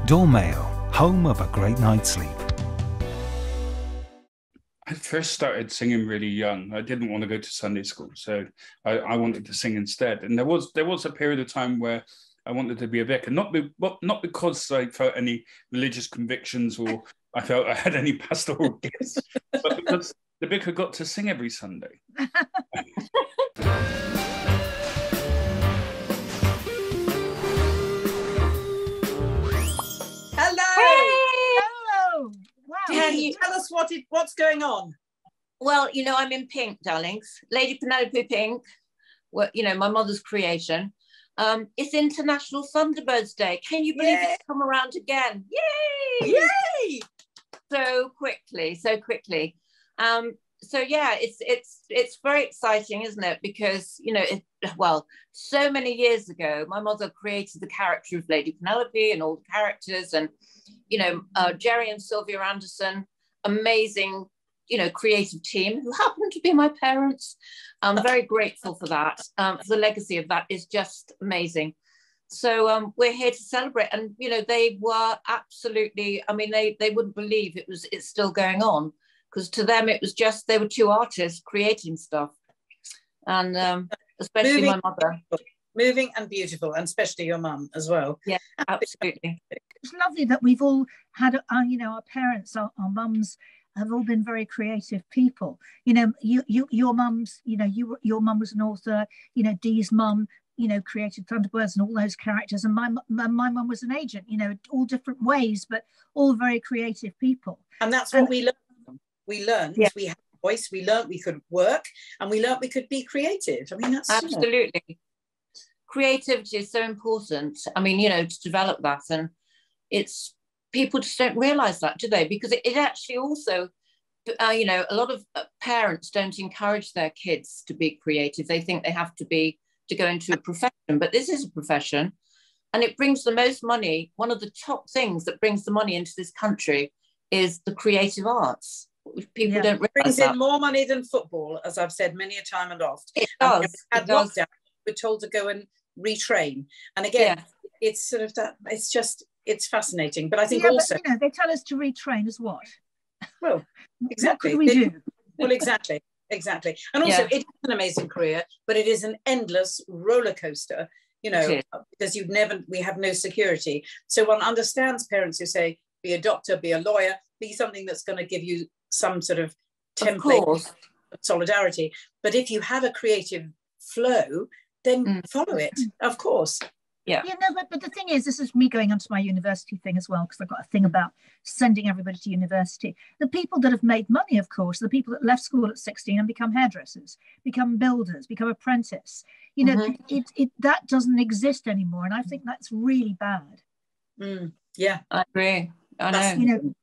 Dormail, home of a great night's sleep. I first started singing really young. I didn't want to go to Sunday school, so I wanted to sing instead. And there was a period of time where I wanted to be a vicar, not because I felt any religious convictions or I felt I had any pastoral gifts, but because the vicar got to sing every Sunday. Hello. Wow. Can you tell us what's going on? Well, I'm in pink, darlings. Lady Penelope Pink. Well, my mother's creation. It's International Thunderbirds Day. Can you believe it's come around again? Yay! Yay! So quickly. So yeah, it's very exciting, isn't it? Because so many years ago, my mother created the character of Lady Penelope and all the characters, and Jerry and Slyvia Anderson, amazing, creative team who happen to be my parents. I'm very grateful for that. The legacy of that is just amazing. So we're here to celebrate, and they were absolutely. I mean, they wouldn't believe it's still going on, because to them it was just they were two artists creating stuff, and especially my mother. Moving and beautiful, and especially your mum as well. Yeah, absolutely. It's lovely that we've all had, our parents, our mums have all been very creative people. Your mum's, your mum was an author. Dee's mum, created Thunderbirds and all those characters, and my mum was an agent. All different ways, but all very creative people. And that's what we learned. We learned we had a voice. We learned we could work, and we learned we could be creative. I mean, that's absolutely. Creativity is so important. I mean, to develop that, and it's people just don't realize that, do they? Because it actually also, a lot of parents don't encourage their kids to be creative. They think they have to go into a profession, but this is a profession, and it brings the most money. One of the top things that brings the money into this country is the creative arts. People don't realize brings that. In more money than football, as I've said many a time and oft. It does. At lockdown, we're told to go and retrain, and again, it's sort of that. It's fascinating, but I think also but, they tell us to retrain as what? Well, exactly. What could we do? Well, exactly, and also it is an amazing career, but it is an endless roller coaster. Because we have no security. So one understands parents who say, be a doctor, be a lawyer, be something that's going to give you some sort of template of solidarity. But if you have a creative flow, then follow it, of course. Yeah. But the thing is, this is me going onto my university thing as well, because I've got a thing about sending everybody to university. The people that have made money, of course, the people that left school at 16 and become hairdressers, become builders, become apprentice. That doesn't exist anymore, and I think that's really bad. Yeah, I agree. I know.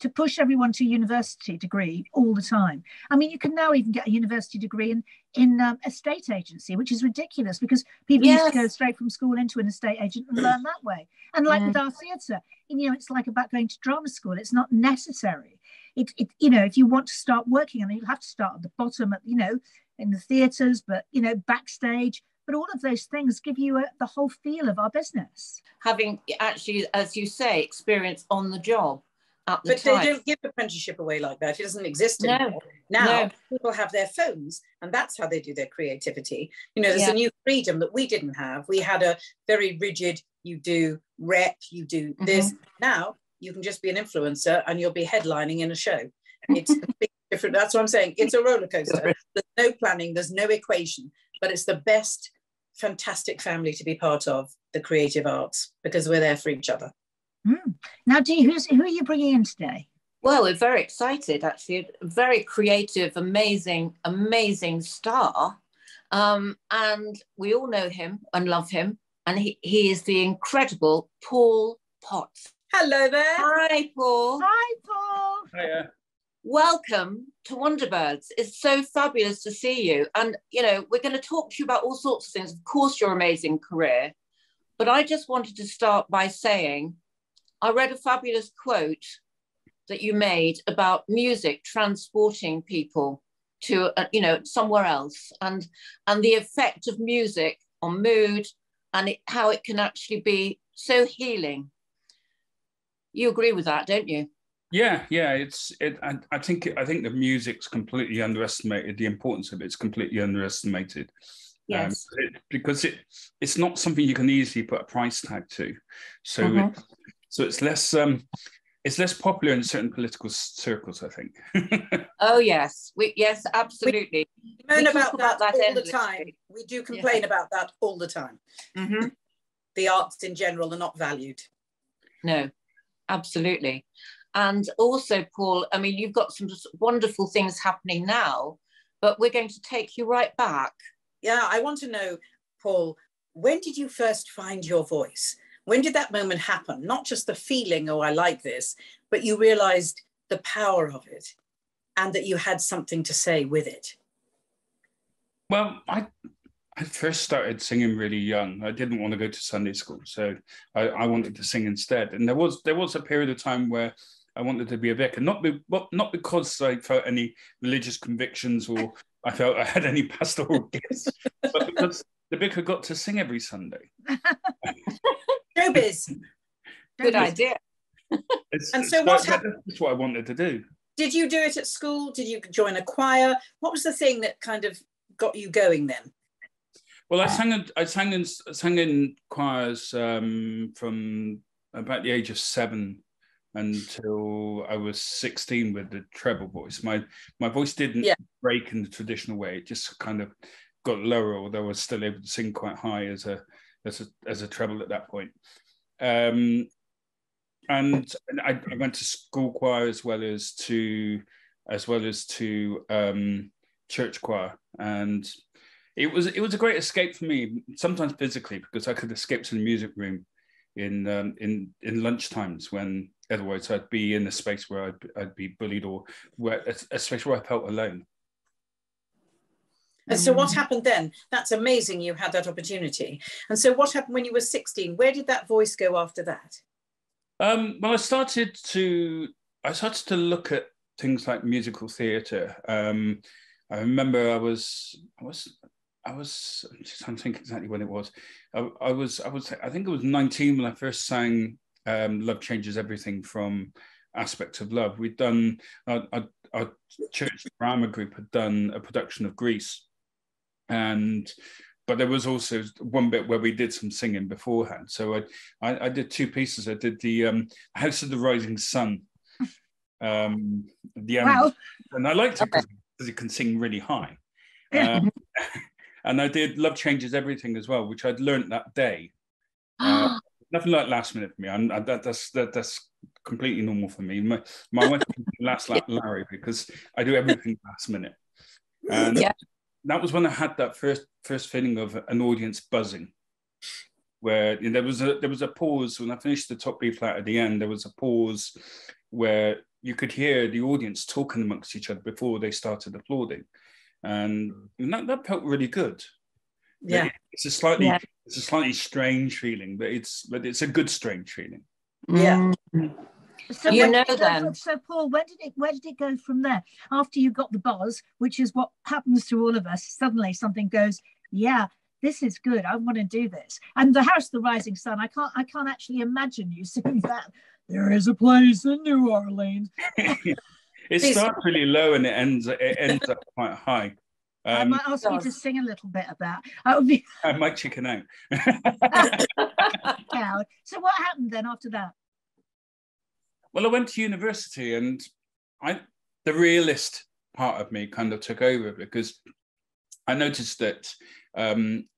To push everyone to a university degree all the time. I mean, you can now even get a university degree in a estate agency, which is ridiculous, because people used to go straight from school into an estate agent and learn that way. And like with our theatre, it's like about going to drama school. It's not necessary. If you want to start working, you'll have to start at the bottom, in the theatres, but backstage. But all of those things give you the whole feel of our business. Having actually, as you say, experience on the job. But they don't give apprenticeship away like that. It doesn't exist anymore. Now people have their phones, and that's how they do their creativity. There's a new freedom that we didn't have. We had a very rigid, you do rep, you do this. Now you can just be an influencer and you'll be headlining in a show. It's completely different. That's what I'm saying. It's a roller coaster. There's no planning, there's no equation, but it's the best, fantastic family to be part of, the creative arts, because we're there for each other. Now, Dee, who are you bringing in today? Well, we're very excited, actually. A very creative, amazing star. And we all know him and love him. And he is the incredible Paul Potts. Hello there. Hi, Paul. Hi, Paul. Hiya. Welcome to Wonderbirds. It's so fabulous to see you. And, we're going to talk to you about all sorts of things. Of course, your amazing career. But I just wanted to start by saying, I read a fabulous quote that you made about music transporting people to, somewhere else, and the effect of music on mood, and how it can actually be so healing. You agree with that, don't you? Yeah. I think the music's completely underestimated. The importance of it's completely underestimated. Yes. Because it's not something you can easily put a price tag to. So so it's less popular in certain political circles, I think. Oh yes, yes, absolutely. We moan about that all the time. We do complain about that all the time. The arts in general are not valued. No, absolutely. And also, Paul, I mean, you've got some wonderful things happening now, but we're going to take you right back. Yeah, I want to know, Paul, when did you first find your voice? When did that moment happen? Not just the feeling, oh, I like this, but you realized the power of it and that you had something to say with it. Well, I first started singing really young. I didn't want to go to Sunday school, so I wanted to sing instead. And there was a period of time where I wanted to be a vicar, not because I felt any religious convictions or I felt I had any pastoral gifts, but because the vicar got to sing every Sunday. Showbiz. Good idea. And so what happened? That's what I wanted to do. Did you do it at school? Did you join a choir? What was the thing that kind of got you going then? Well, I sang in choirs from about the age of 7 until I was 16 with the treble voice. My voice didn't break in the traditional way. It just kind of got lower, although I was still able to sing quite high as a treble at that point. And I went to school choir as well as to church choir, and it was a great escape for me. Sometimes physically, because I could escape to the music room in lunch times when otherwise I'd be in a space where I'd be bullied or a space where I felt alone. And so what happened then? That's amazing you had that opportunity. And so what happened when you were 16? Where did that voice go after that? Well, I started to look at things like musical theatre. I remember I was just trying to think exactly when it was. I think it was 19 when I first sang Love Changes Everything from Aspects of Love. We'd done, our church drama group had done a production of Grease. But there was also one bit where we did some singing beforehand. So I did 2 pieces. I did the House of the Rising Sun. Wow. And I liked it because you can sing really high. And I did Love Changes Everything as well, which I'd learned that day. Nothing like last minute for me. That's completely normal for me. My wife last Larry because I do everything last minute. And that was when I had that first feeling of an audience buzzing, where there was a pause when I finished the top B flat at the end. There was a pause where you could hear the audience talking amongst each other before they started applauding, and that felt really good. Yeah, it's a slightly strange feeling, but it's a good strange feeling. Yeah. So so Paul, where did it go from there? After you got the buzz, which is what happens to all of us, suddenly something goes, yeah, this is good. I want to do this. And the House of the Rising Sun, I can't actually imagine you singing that. There is a place in New Orleans. It starts really low and it ends up quite high. I might ask you to sing a little bit about. That would be. I might chicken out. So what happened then after that? Well, I went to university, and the realist part of me kind of took over, because I noticed that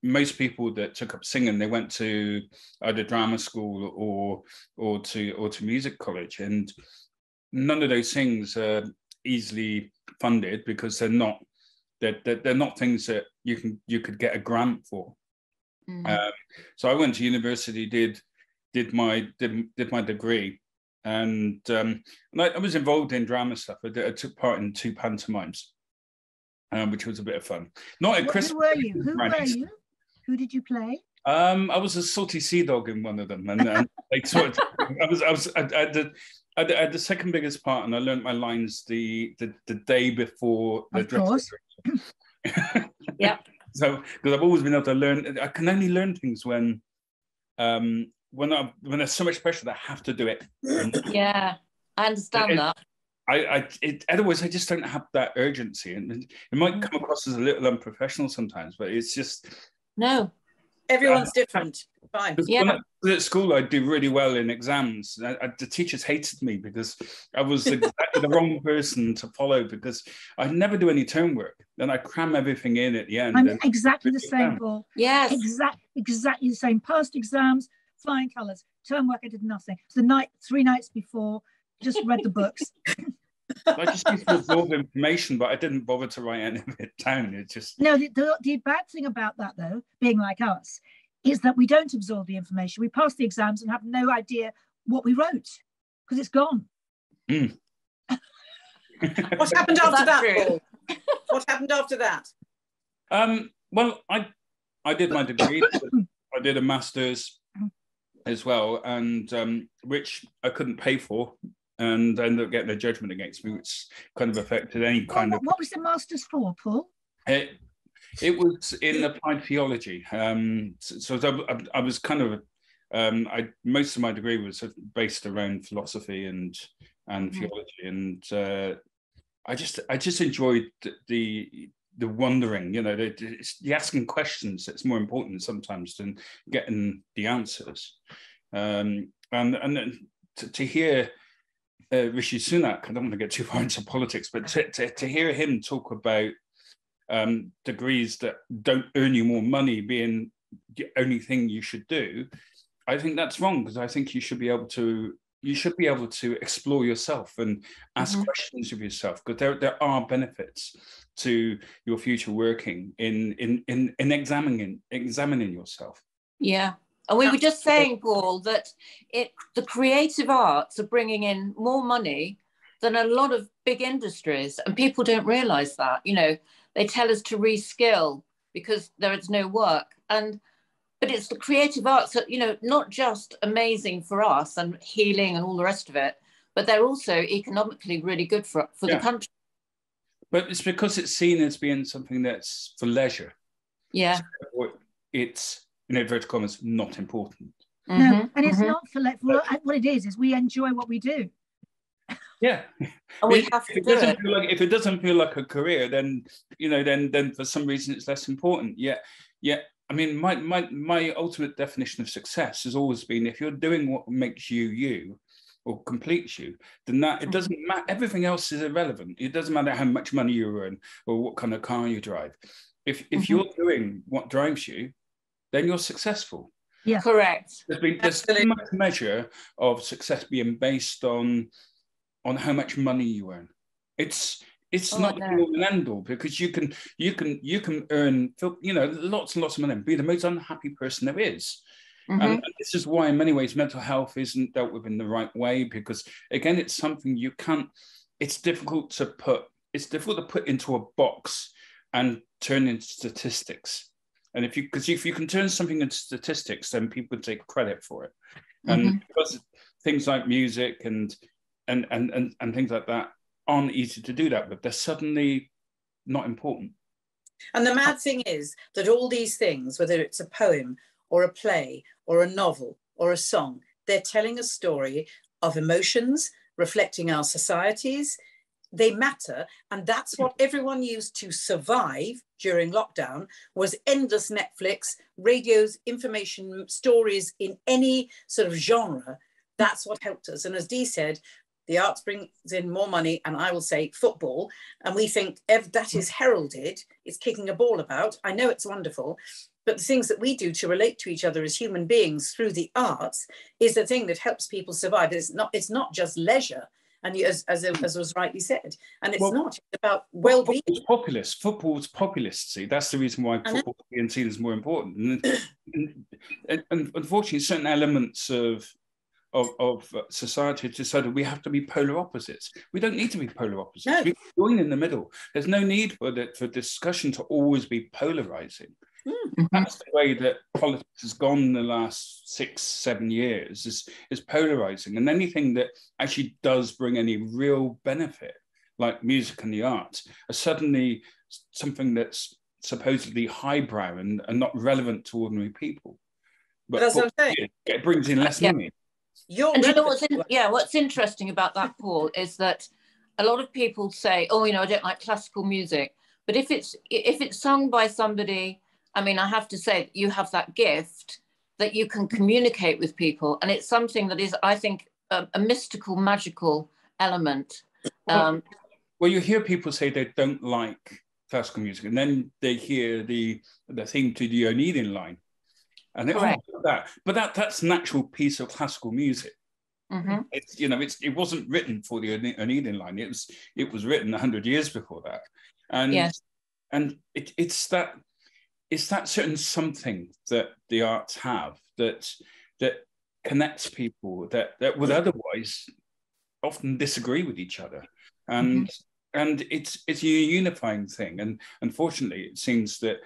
most people that took up singing, they went to either drama school or to music college, and none of those things are easily funded because they're not things that you could get a grant for. So I went to university, did my degree. And I was involved in drama stuff. I took part in 2 pantomimes, which was a bit of fun. Not at Christmas. Who were you? Who did you play? I was a salty sea dog in one of them, and they sort of, I had the second biggest part, and I learned my lines the day before the dress. Of course. Yeah. So because I've always been able to learn, I can only learn things when when there's so much pressure that I have to do it. Yeah, I understand that. Otherwise, I just don't have that urgency, and it might come across as a little unprofessional sometimes, but it's just no. Everyone's different. Fine. Yeah. When I was at school, I do really well in exams. The teachers hated me because I was exactly the wrong person to follow, because I never do any term work. Then I cram everything in at the end. I'm exactly the same, Paul. Yes. Exactly the same. Past exams, flying colours. Term work, I did nothing. So 3 nights before, just read the books. I just used to absorb information, but I didn't bother to write any of it down. It just... No, the bad thing about that, though, being like us, is that we don't absorb the information. We pass the exams and have no idea what we wrote because it's gone. What happened after that, Paul? What happened after that? Well, I did my degree. I did a master's as well, and which I couldn't pay for, and I ended up getting a judgment against me, which kind of affected any kind of... What was the master's for, Paul? It was in applied theology. So I was kind of... most of my degree was sort of based around philosophy and theology, and I just enjoyed the wondering, you know, the asking questions that's more important sometimes than getting the answers. And then to hear Rishi Sunak, I don't want to get too far into politics, but to hear him talk about degrees that don't earn you more money being the only thing you should do, I think that's wrong, because I think you should be able to explore yourself and ask questions of yourself, because there are benefits to your future working in examining yourself. Yeah. And we were just saying, Paul, that the creative arts are bringing in more money than a lot of big industries, and people don't realize that. You know, they tell us to reskill because there is no work, but it's the creative arts that, you know, not just amazing for us and healing and all the rest of it, but they're also economically really good for the country. But it's because it's seen as being something that's for leisure. Yeah. So it's, in inverted commas, not important. No, and it's not for what it is we enjoy what we do. Yeah. And we have to do it. If it doesn't feel like a career, then, you know, then for some reason it's less important. Yeah. I mean, my ultimate definition of success has always been, if you're doing what makes you or completes you, then that it doesn't matter. Everything else is irrelevant. It doesn't matter how much money you earn or what kind of car you drive. If you're doing what drives you, then you're successful. Yeah, correct. There's so much measure of success being based on how much money you earn. It's not the all and end all, because you can earn, you know, lots and lots of money, be the most unhappy person there is. And this is why in many ways mental health isn't dealt with in the right way, because again, it's something it's difficult to put into a box and turn into statistics. And if you can turn something into statistics, then people take credit for it. And because things like music and things like that aren't easy to do that with, they're suddenly not important. And the mad thing is that all these things, whether it's a poem or a play or a novel or a song, they're telling a story of emotions, reflecting our societies. They matter, and that's what everyone used to survive during lockdown, was endless Netflix, radios, information, stories in any sort of genre. That's what helped us. And as Dee said, the arts brings in more money, and I will say football, and we think that is heralded, it's kicking a ball about. I know it's wonderful, but the things that we do to relate to each other as human beings through the arts is the thing that helps people survive. It's not just leisure. And as was rightly said, and it's not about well-being. Football's populist. See, that's the reason why football is being seen as more important. And unfortunately, certain elements of society have decided we have to be polar opposites. We don't need to be polar opposites. No. We can join in the middle. There's no need for discussion to always be polarizing. That's the way that politics has gone in the last 6-7 years, is polarizing. And anything that actually does bring any real benefit, like music and the arts, are suddenly something that's supposedly highbrow and not relevant to ordinary people. but that's what I'm saying. It brings in less money. And you know what's interesting about that, Paul, is that a lot of people say, oh, you know, I don't like classical music. But if it's sung by somebody, I mean, I have to say you have that gift that you can communicate with people. And it's something that is, I think, a mystical, magical element. Well, you hear people say they don't like classical music, and then they hear the theme to the Oneiden line. And they, that's natural piece of classical music. Mm-hmm. It's, you know, it wasn't written for the Oneiden line. It was written 100 years before that, and it's that certain something that the arts have that connects people that would otherwise often disagree with each other, and it's a unifying thing. And unfortunately, it seems that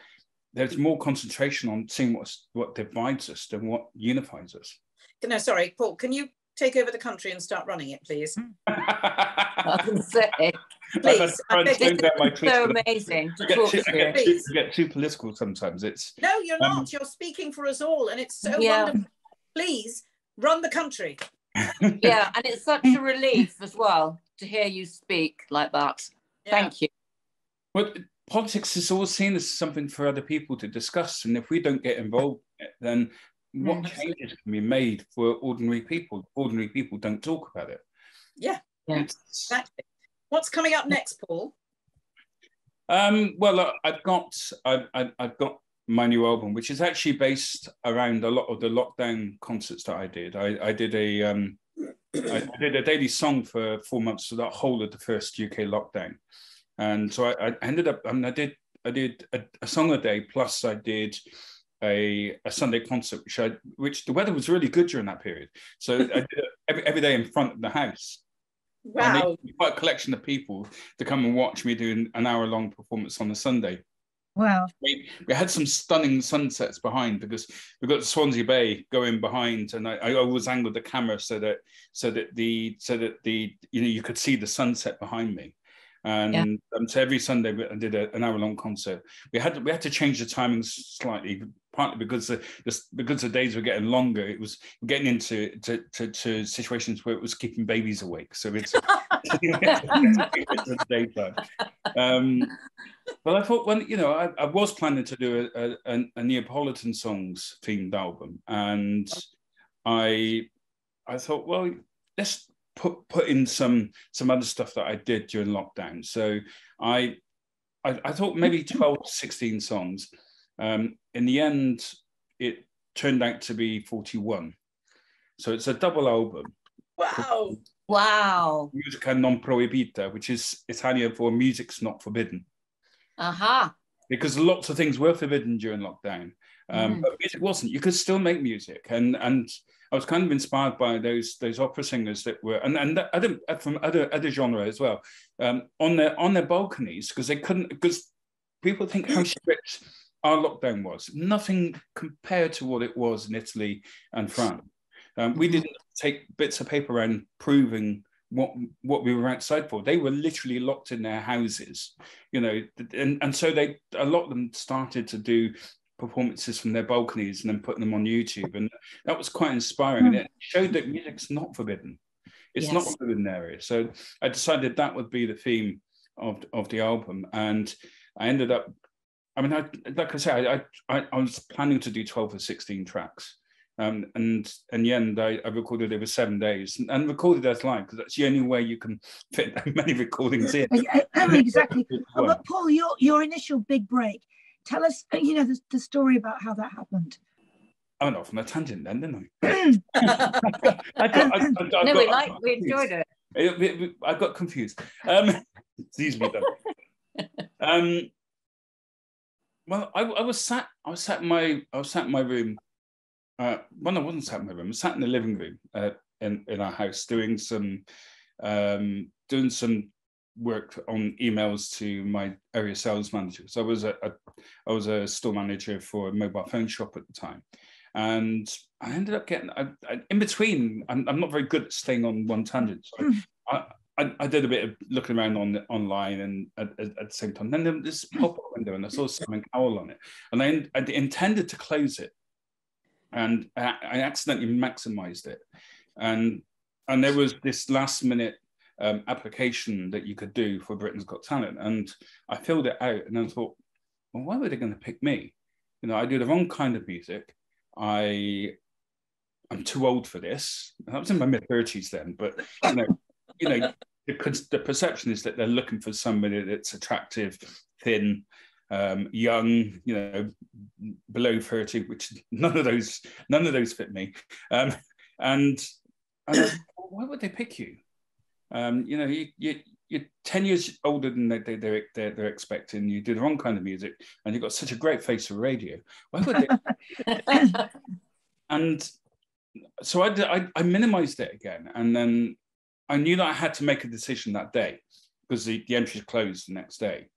there's more concentration on seeing what divides us than what unifies us. No, sorry, Paul, can you take over the country and start running it, please? I can say. Please. It's so amazing to talk to you. I get too political sometimes. No, you're not. You're speaking for us all, and it's so wonderful. Please run the country. Yeah, and it's such a relief as well to hear you speak like that. Yeah. Thank you. Well, politics is always seen as something for other people to discuss, and if we don't get involved in it, then what changes can be made for ordinary people? Ordinary people don't talk about it. Yeah, exactly. What's coming up next, Paul? Well, I've got my new album, which is actually based around a lot of the lockdown concerts that I did. I did a daily song for 4 months for that whole of the first UK lockdown. And so I ended up, I did a song a day, plus I did a Sunday concert, which the weather was really good during that period. So I did it every day in front of the house. Wow. And quite a collection of people to come and watch me do an hour-long performance on a Sunday. Wow. We had some stunning sunsets behind, because we've got Swansea Bay going behind, and I always angled the camera so that you could see the sunset behind me. And so every Sunday I did an hour-long concert. We had to change the timings slightly, partly because the days were getting longer. It was getting into situations where it was keeping babies awake. So it's the daytime. But I thought, I was planning to do a Neapolitan songs themed album, and I thought, well, let's put in some other stuff that I did during lockdown. So I thought maybe 12 to 16 songs. In the end, it turned out to be 41. So it's a double album. Wow. Wow. Musica Non Proibita, which is Italian for music's not forbidden. Because lots of things were forbidden during lockdown. But music wasn't. You could still make music, and I was kind of inspired by those opera singers that were, and other from other genre as well, on their balconies, because people think how strict our lockdown was. Nothing compared to what it was in Italy and France. We didn't take bits of paper around proving what we were outside for. They were literally locked in their houses, and so a lot of them started to do performances from their balconies and then putting them on YouTube, and that was quite inspiring. And it showed that music's not forbidden. It's not a forbidden area. So I decided that would be the theme of the album, and I ended up. I mean, like I say, I was planning to do 12 or 16 tracks. And in the end, I recorded over 7 days and recorded as live, because that's the only way you can fit that many recordings in. Exactly. But Paul, your initial big break, tell us, the story about how that happened. I went off on a tangent then, didn't I? We enjoyed it. I got confused. It's easily done. Well, I was sat in my room. I wasn't sat in my room. I was sat in the living room in our house doing some work on emails to my area sales manager. So I was a store manager for a mobile phone shop at the time, and I ended up getting in between. I'm not very good at staying on one tangent. So I did a bit of looking around online, and at the same time, then there was this pop-up window, and I saw Simon Cowell on it, and I intended to close it. and I accidentally maximized it. And there was this last minute application that you could do for Britain's Got Talent. And I filled it out and then thought, well, why were they going to pick me? You know, I do the wrong kind of music. I'm too old for this. I was in my mid-30s then, but the perception is that they're looking for somebody that's attractive, thin, young, you know, below 30, which none of those fit me. And I thought, why would they pick you? You know, you're 10 years older than they're expecting. You do the wrong kind of music, and you've got such a great face for radio. Why would they? And so I minimized it again, and then I knew that I had to make a decision that day because the entries closed the next day.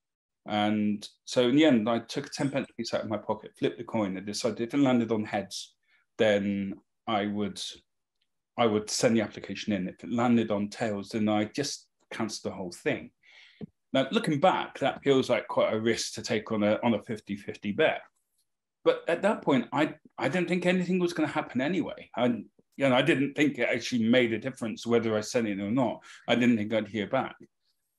And so in the end, I took a 10 pence piece out of my pocket, flipped the coin, and decided if it landed on heads, then I would send the application in. If it landed on tails, then I just cancelled the whole thing. Now, looking back, that feels like quite a risk to take on a 50-50 bet. But at that point, I didn't think anything was going to happen anyway. I didn't think it actually made a difference whether I sent it or not. I didn't think I'd hear back.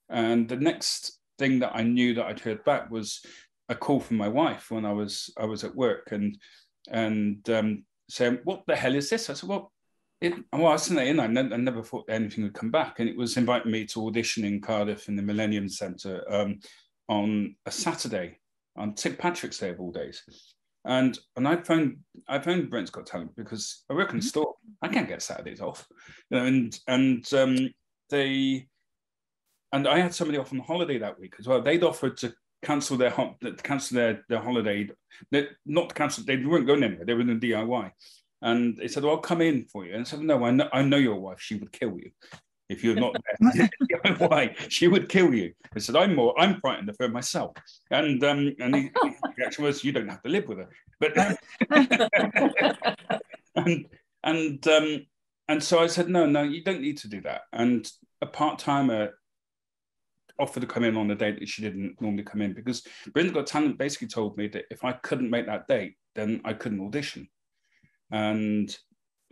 And the next thing that I knew that I'd heard back was a call from my wife when I was at work and saying, "What the hell is this?" I said, I sent it in. I never thought anything would come back, and it was inviting me to audition in Cardiff in the Millennium Centre on a Saturday, on St Patrick's Day of all days. And I phoned Britain's Got Talent because I work in the store. I can't get Saturdays off, you know, and I had somebody off on holiday that week as well. They'd offered to cancel their holiday, not to cancel. They weren't going anywhere. They were in the DIY, and they said, "Well, I'll come in for you." And I said, "No, I know your wife. She would kill you if you're not there. DIY. She would kill you." I said, "I'm frightened of her myself." And the reaction was, "You don't have to live with her." But and so I said, "No, you don't need to do that." And a part-timer offered to come in on a date that she didn't normally come in, because Britain's Got Talent basically told me that if I couldn't make that date, then I couldn't audition. And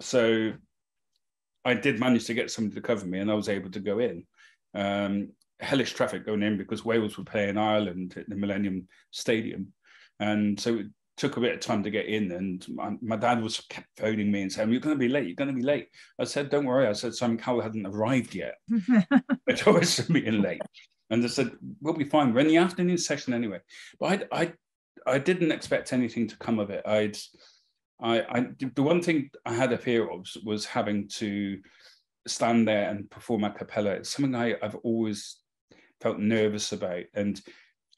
so I did manage to get somebody to cover me, and I was able to go in. Hellish traffic going in because Wales were playing Ireland at the Millennium Stadium. And so it took a bit of time to get in, and my dad kept phoning me and saying, "You're going to be late, you're going to be late." I said, "Don't worry." I said, "Simon Cowell hadn't arrived yet." It's always being late. And they said, "We'll be fine. We're in the afternoon session anyway." But I didn't expect anything to come of it. The one thing I had a fear of was having to stand there and perform a cappella. It's something I've always felt nervous about. And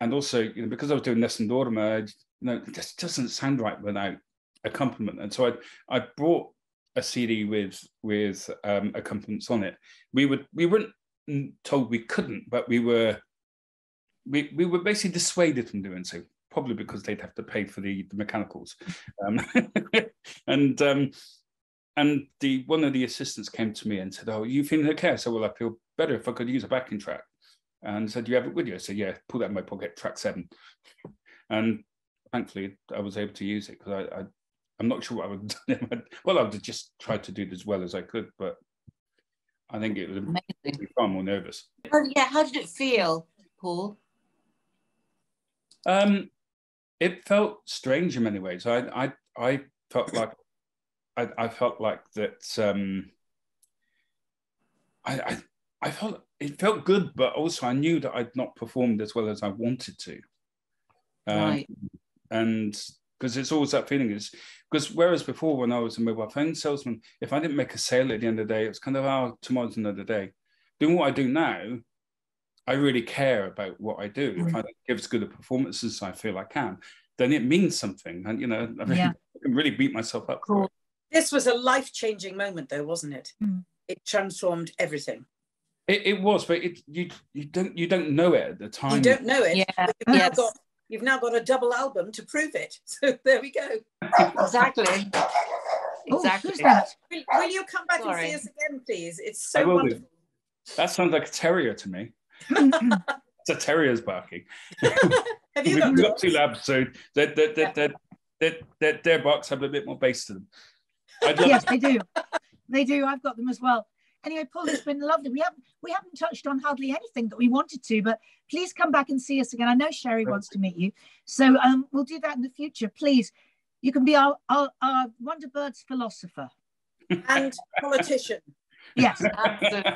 also, you know, because I was doing Nessun Dorma, it just doesn't sound right without accompaniment. And so I brought a CD with accompaniments on it. We weren't told we couldn't, but we were basically dissuaded from doing so, probably because they'd have to pay for the mechanicals. And one of the assistants came to me and said, "Oh, you feeling okay?" I said, "Well, I feel better if I could use a backing track." And said, "Do you have it with you?" I said, "Yeah." Pulled that in my pocket, track 7. And thankfully I was able to use it, because I'm not sure what I would have done. Well, I would have just tried to do it as well as I could, but I think it would have been far more nervous. Oh, yeah. How did it feel, Paul? It felt strange in many ways. I felt like I felt like that. I felt it felt good, but also I knew that I'd not performed as well as I wanted to. Right. And because it's always that feeling, is because whereas before when I was a mobile phone salesman, if I didn't make a sale at the end of the day, it's kind of, "Oh, tomorrow's another day." Doing what I do now, I really care about what I do. If I give as good a performance as I feel I can, then it means something. And, you know, I can really beat myself up for it. This was a life-changing moment, though, wasn't it? It transformed everything. It was, but you don't know it at the time. You don't know it. Yeah. You've now got a double album to prove it. So there we go. Exactly. Exactly. Who's that? Will you come back and see us again, please? It's so wonderful. That sounds like a terrier to me. It's a terrier's barking. Have you got 2 labs, so that their barks have a bit more bass to them. Yes, they do. They do. I've got them as well. Anyway, Paul, it's been lovely. We haven't touched on hardly anything that we wanted to, but please come back and see us again. I know Sherry wants to meet you, so we'll do that in the future. Please, you can be our Wonderbirds philosopher and politician. Yes, Absolutely.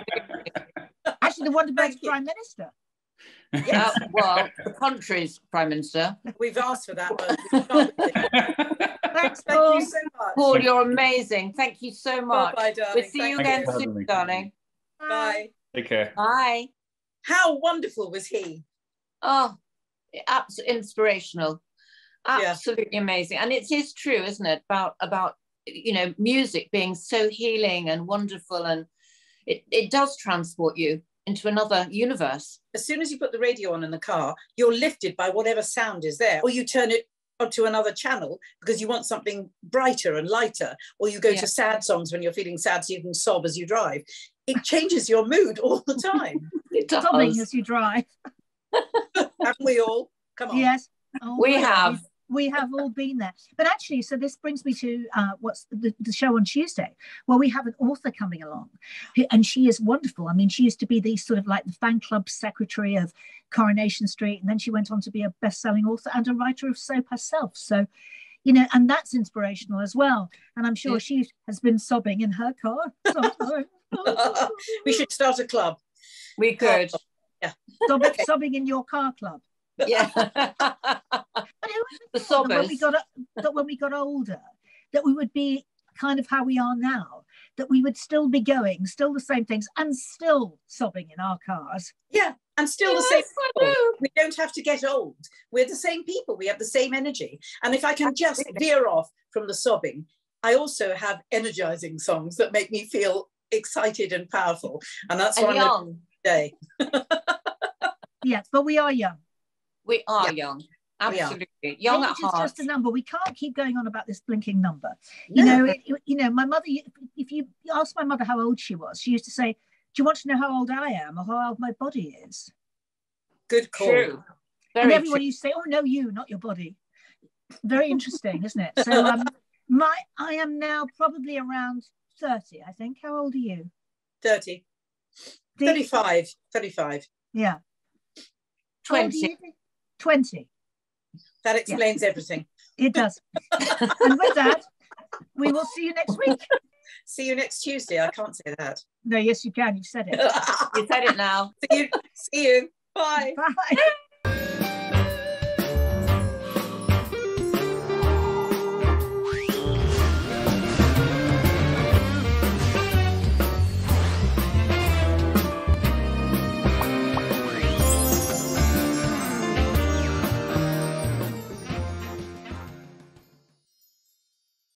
actually, the Wonderbirds Prime Minister. Yes. Well, the country's Prime Minister. We've asked for that, but we can't with it. Thanks, Thank Paul. you so much. Paul, you're amazing. Thank you so much. Bye, darling. We'll see Thank you you. again Thank you. soon, darling. Bye. Take care. Bye. How wonderful was he? Oh, absolutely inspirational. Absolutely amazing. And it is true, isn't it? About music being so healing and wonderful, and it does transport you into another universe. As soon as you put the radio on in the car, you're lifted by whatever sound is there, or you turn it onto another channel because you want something brighter and lighter, or you go to sad songs when you're feeling sad so you can sob as you drive. It changes your mood all the time. It does. Sobbing as you drive. Haven't we all? Come on. Yes. Oh, We have. We have all been there. But actually, so this brings me to what's the show on Tuesday. Well, we have an author coming along, and she is wonderful. I mean, she used to be the sort of like the fan club secretary of Coronation Street, and then she went on to be a best-selling author and a writer of soap herself. So, and that's inspirational as well. And I'm sure she has been sobbing in her car sometimes. We should start a club. We could. Yeah. Sobbing in your car club. Yeah. The sobbers. When we got older, that we would be kind of how we are now, that we would still be going, still the same things, and still sobbing in our cars. Yeah, and still the same people. We don't have to get old. We're the same people. We have the same energy. And if I can just veer off from the sobbing, I also have energizing songs that make me feel excited and powerful. And that's what I'm young today. Yes, but we are young. We are young. Absolutely. Young at heart. Age is just a number. We can't keep going on about this blinking number. No. My mother, if you ask my mother how old she was, she used to say, do you want to know how old I am or how old my body is? Good call. True. And everyone used to say, oh, no, you, not your body. Very interesting, isn't it? So I am now probably around 30, I think. How old are you? 30. 35. Yeah. 20. 20. That explains everything. It does. And with that, we will see you next week. See you next Tuesday. I can't say that. No, yes, you can. You said it. You said it now. See you. Bye. Bye.